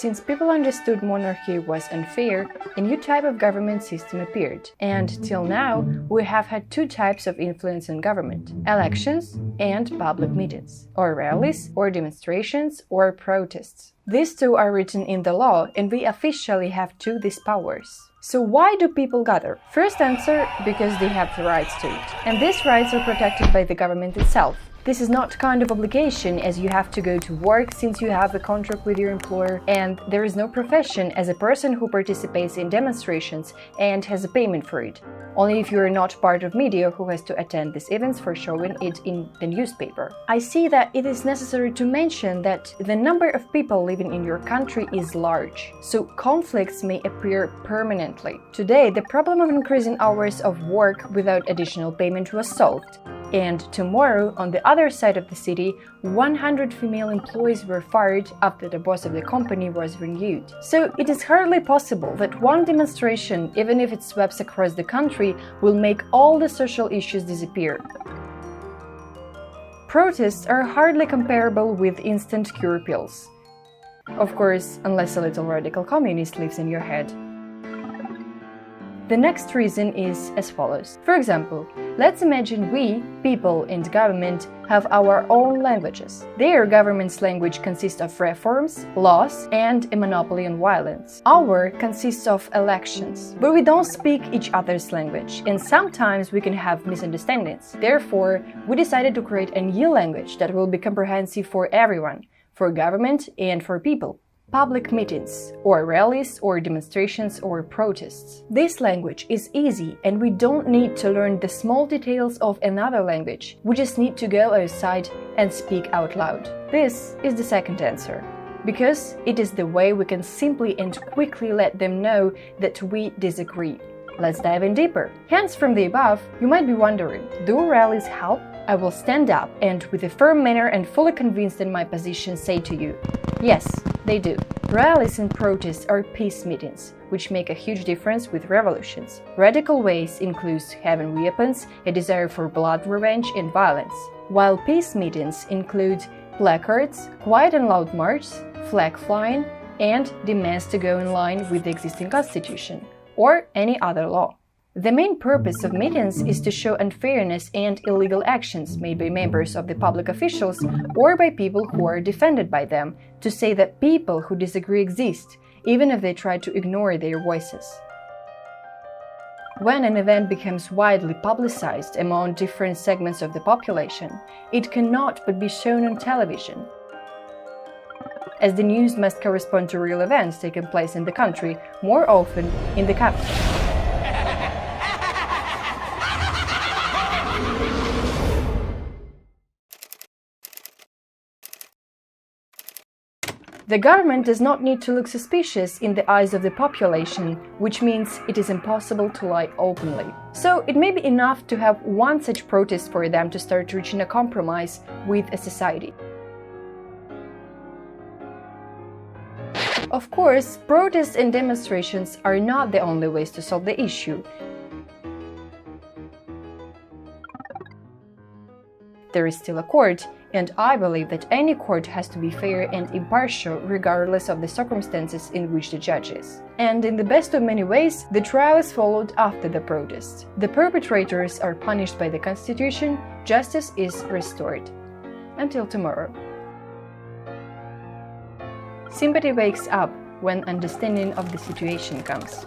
Since people understood monarchy was unfair, a new type of government system appeared, and till now we have had two types of influence on government: elections and public meetings, or rallies, or demonstrations, or protests. These two are written in the law, and we officially have these powers. So why do people gather? First answer, because they have the rights to it. And these rights are protected by the government itself. This is not kind of obligation, as you have to go to work since you have a contract with your employer, and there is no profession as a person who participates in demonstrations and has a payment for it. Only if you are not part of media who has to attend these events for showing it in the newspaper. I see that it is necessary to mention that the number of people living in your country is large, so conflicts may appear permanently. Today, the problem of increasing hours of work without additional payment was solved. And tomorrow, on the other side of the city, 100 female employees were fired after the boss of the company was renewed. So it is hardly possible that one demonstration, even if it sweeps across the country, will make all the social issues disappear. Protests are hardly comparable with instant cure pills. Of course, unless a little radical communist lives in your head. The next reason is as follows. For example, let's imagine we, people and government, have our own languages. Their government's language consists of reforms, laws, and a monopoly on violence. Our consists of elections, but we don't speak each other's language, and sometimes we can have misunderstandings. Therefore, we decided to create a new language that will be comprehensive for everyone, for government and for people. Public meetings, or rallies, or demonstrations, or protests. This language is easy, and we don't need to learn the small details of another language. We just need to go outside and speak out loud. This is the second answer, because it is the way we can simply and quickly let them know that we disagree. Let's dive in deeper. Hence, from the above, you might be wondering, do rallies help? I will stand up and, with a firm manner and fully convinced in my position, say to you, yes, they do. Rallies and protests are peace meetings, which make a huge difference with revolutions. Radical ways include having weapons, a desire for blood revenge and violence, while peace meetings include placards, quiet and loud marches, flag flying, and demands to go in line with the existing constitution or any other law. The main purpose of meetings is to show unfairness and illegal actions made by members of the public officials or by people who are defended by them, to say that people who disagree exist, even if they try to ignore their voices. When an event becomes widely publicized among different segments of the population, it cannot but be shown on television, as the news must correspond to real events taking place in the country, more often in the capital. The government does not need to look suspicious in the eyes of the population, which means it is impossible to lie openly. So it may be enough to have one such protest for them to start reaching a compromise with a society. Of course, protests and demonstrations are not the only ways to solve the issue. There is still a court, and I believe that any court has to be fair and impartial regardless of the circumstances in which the judge is. And in the best of many ways, the trial is followed after the protest. The perpetrators are punished by the Constitution, justice is restored. Until tomorrow. Sympathy wakes up when understanding of the situation comes.